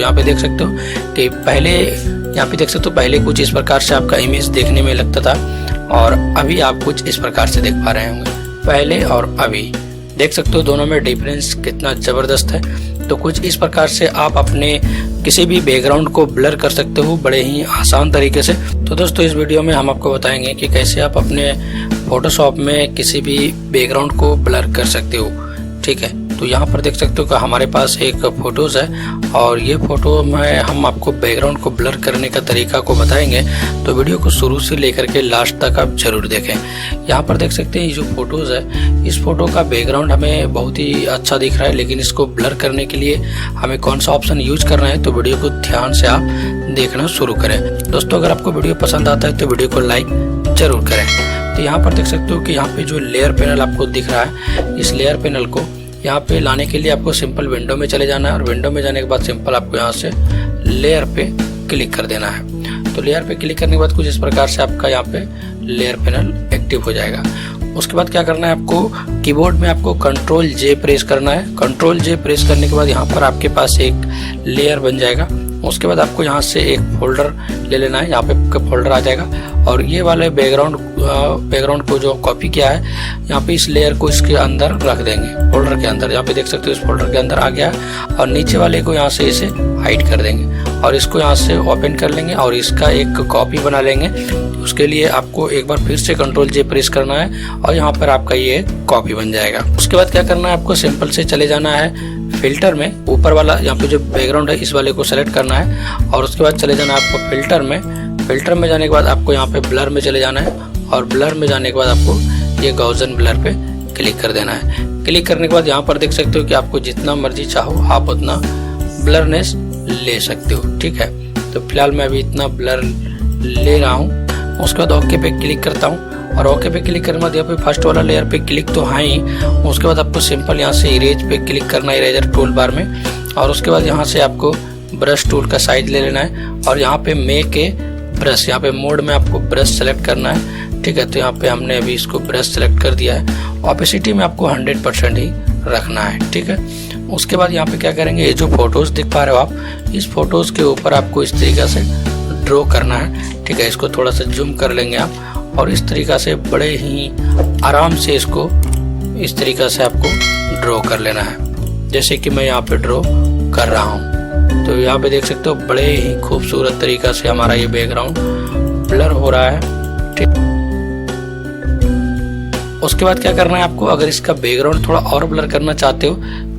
यहाँ पे देख सकते हो कि पहले कुछ इस प्रकार से आपका इमेज देखने में लगता था और अभी आप कुछ इस प्रकार से देख पा रहे होंगे। पहले और अभी देख सकते हो दोनों में डिफरेंस कितना ज़बरदस्त है। तो कुछ इस प्रकार से आप अपने किसी भी बैकग्राउंड को ब्लर कर सकते हो बड़े ही आसान तरीके से। तो दोस्तों इस वीडियो में हम आपको बताएंगे कि कैसे आप अपने फोटोशॉप में किसी भी बैकग्राउंड को ब्लर कर सकते हो। ठीक है, तो यहाँ पर देख सकते हो कि हमारे पास एक फ़ोटोज़ है और ये फ़ोटो में हम आपको बैकग्राउंड को ब्लर करने का तरीका को बताएंगे। तो वीडियो को शुरू से लेकर के लास्ट तक आप ज़रूर देखें। यहाँ पर देख सकते हैं ये जो फ़ोटोज़ है, इस फ़ोटो का बैकग्राउंड हमें बहुत ही अच्छा दिख रहा है, लेकिन इसको ब्लर करने के लिए हमें कौन सा ऑप्शन यूज करना है, तो वीडियो को ध्यान से आप देखना शुरू करें। दोस्तों अगर आपको वीडियो पसंद आता है तो वीडियो को लाइक ज़रूर करें। तो यहाँ पर देख सकते हो कि यहाँ पे जो लेयर पैनल आपको दिख रहा है, इस लेयर पैनल को यहाँ पे लाने के लिए आपको सिंपल विंडो में चले जाना है और विंडो में जाने के बाद सिंपल आपको यहाँ से लेयर पे क्लिक कर देना है। तो लेयर पे क्लिक करने के बाद कुछ इस प्रकार से आपका यहाँ पे लेयर पैनल एक्टिव हो जाएगा। उसके बाद क्या करना है, आपको कीबोर्ड में आपको कंट्रोल जे प्रेस करना है। कंट्रोल जे प्रेस करने के बाद यहाँ पर आपके पास एक लेयर बन जाएगा। उसके बाद आपको यहाँ से एक फोल्डर ले लेना है, यहाँ पे फोल्डर आ जाएगा और ये वाले बैकग्राउंड को जो कॉपी किया है यहाँ पे इस लेयर को इसके अंदर रख देंगे, फोल्डर के अंदर। यहाँ पे देख सकते हो इस फोल्डर के अंदर आ गया और नीचे वाले को यहाँ से इसे हाइड कर देंगे और इसको यहाँ से ओपन कर लेंगे और इसका एक कॉपी बना लेंगे। उसके लिए आपको एक बार फिर से कंट्रोल जे प्रेस करना है और यहाँ पर आपका ये कॉपी बन जाएगा। उसके बाद क्या करना है, आपको सिंपल से चले जाना है फिल्टर में, ऊपर वाला यहाँ पे जो बैकग्राउंड है इस वाले को सेलेक्ट करना है और उसके बाद चले जाना है आपको फिल्टर में जाने के बाद आपको यहाँ पे ब्लर में चले जाना है और ब्लर में जाने के बाद आपको ये गॉसियन ब्लर पे क्लिक कर देना है। क्लिक करने के बाद यहाँ पर देख सकते हो कि आपको जितना मर्जी चाहो आप उतना ब्लरनेस ले सकते हो। ठीक है, तो फिलहाल मैं अभी इतना ब्लर ले रहा हूँ। उसके बाद ओके पे क्लिक करता हूँ और ओके पे क्लिक करने के बाद यहाँ पे फर्स्ट वाला लेयर पे क्लिक तो है ही। उसके बाद आपको सिंपल यहाँ से इरेज पे क्लिक करना है, इरेजर टूल बार में, और उसके बाद यहाँ से आपको ब्रश टूल का साइज ले लेना है और यहाँ पे मेक ए ब्रश, यहाँ पे मोड में आपको ब्रश सेलेक्ट करना है। ठीक है, तो यहाँ पे हमने अभी इसको ब्रश सेलेक्ट कर दिया है। ऑपेसिटी में आपको 100% ही रखना है। ठीक है, उसके बाद यहाँ पे क्या करेंगे, ये जो फोटोज दिख पा रहे हो आप, इस फोटोज के ऊपर आपको इस तरीके से ड्रॉ करना है। ठीक है, इसको थोड़ा सा जूम कर लेंगे आप और इस तरीका से बड़े ही आराम से इसको इस तरीका से आपको ड्रॉ कर लेना है, जैसे कि मैं यहाँ पे ड्रॉ कर रहा हूँ। तो यहाँ पे देख सकते हो बड़े ही खूबसूरत तरीका से हमारा ये बैकग्राउंड ब्लर हो रहा है। ठीक, उसके बाद क्या करना है आपको, अगर इसका बैकग्राउंड थोड़ा और ब्लर करना चाहते हो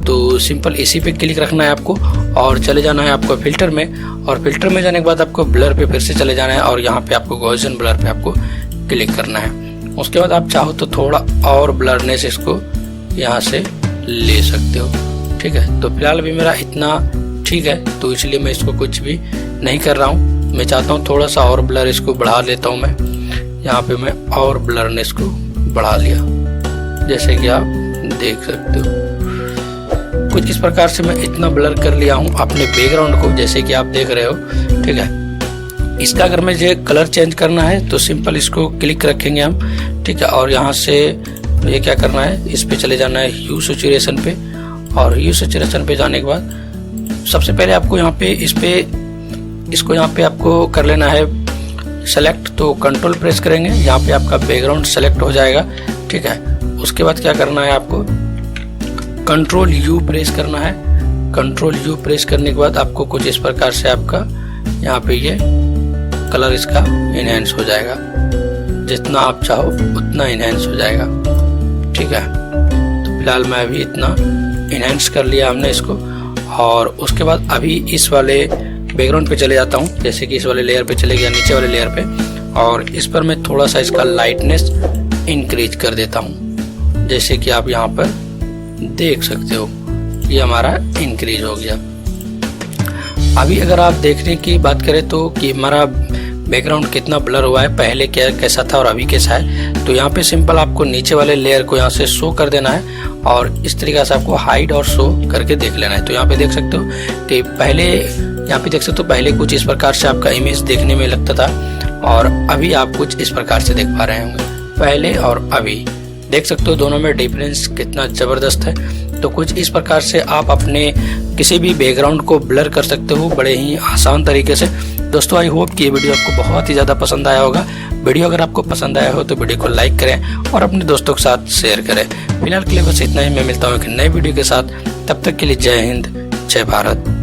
तो सिंपल इसी पे क्लिक रखना है आपको और चले जाना है आपको फिल्टर में, और फिल्टर में जाने के बाद आपको ब्लर पे फिर से चले जाना है और यहाँ पे आपको गॉसियन ब्लर पे आपको क्लिक करना है। उसके बाद आप चाहो तो थोड़ा और ब्लरनेस इसको यहाँ से ले सकते हो। ठीक है, तो फिलहाल भी मेरा इतना ठीक है, तो इसलिए मैं इसको कुछ भी नहीं कर रहा हूँ। मैं चाहता हूँ थोड़ा सा और ब्लर इसको बढ़ा लेता हूँ। मैं यहाँ पे मैं और ब्लरनेस को बढ़ा लिया, जैसे कि आप देख सकते हो। कुछ इस प्रकार से मैं इतना ब्लर कर लिया हूँ अपने बैकग्राउंड को, जैसे कि आप देख रहे हो। ठीक है, इसका अगर मुझे कलर चेंज करना है तो सिंपल इसको क्लिक रखेंगे हम। ठीक है, और यहाँ से ये क्या करना है, इस पे चले जाना है ह्यू सैचुरेशन पे, और ह्यू सैचुरेशन पे जाने के बाद सबसे पहले आपको यहाँ पे इसको यहाँ पे आपको कर लेना है सेलेक्ट। तो कंट्रोल प्रेस करेंगे, यहाँ पे आपका बैकग्राउंड सेलेक्ट हो जाएगा। ठीक है, उसके बाद क्या करना है, आपको कंट्रोल यू प्रेस करना है। कंट्रोल यू प्रेस करने के बाद आपको कुछ इस प्रकार से आपका यहाँ पे ये कलर इसका इनहेंस हो जाएगा, जितना आप चाहो उतना इनहेंस हो जाएगा। ठीक है, तो फिलहाल मैं अभी इतना इनहेंस कर लिया हमने इसको, और उसके बाद अभी इस वाले बैकग्राउंड पे चले जाता हूँ, जैसे कि इस वाले लेयर पे चले गया, नीचे वाले लेयर पे, और इस पर मैं थोड़ा सा इसका लाइटनेस इंक्रीज कर देता हूँ, जैसे कि आप यहाँ पर देख सकते हो ये हमारा इंक्रीज हो गया। अभी अगर आप देखने की बात करें तो कि हमारा बैकग्राउंड कितना ब्लर हुआ है, पहले कैसा था और अभी कैसा है, तो यहाँ पे सिंपल आपको नीचे वाले लेयर को यहाँ से शो कर देना है और इस तरीके से आपको हाइड और शो करके देख लेना है। तो यहाँ पे देख सकते हो कि पहले कुछ इस प्रकार से आपका इमेज देखने में लगता था और अभी आप कुछ इस प्रकार से देख पा रहे होंगे। पहले और अभी देख सकते हो दोनों में डिफरेंस कितना ज़बरदस्त है। तो कुछ इस प्रकार से आप अपने किसी भी बैकग्राउंड को ब्लर कर सकते हो बड़े ही आसान तरीके से। दोस्तों आई होप कि ये वीडियो आपको बहुत ही ज़्यादा पसंद आया होगा। वीडियो अगर आपको पसंद आया हो तो वीडियो को लाइक करें और अपने दोस्तों के साथ शेयर करें। फिलहाल के लिए बस इतना ही, मैं मिलता हूँ एक नई वीडियो के साथ। तब तक के लिए जय हिंद, जय भारत।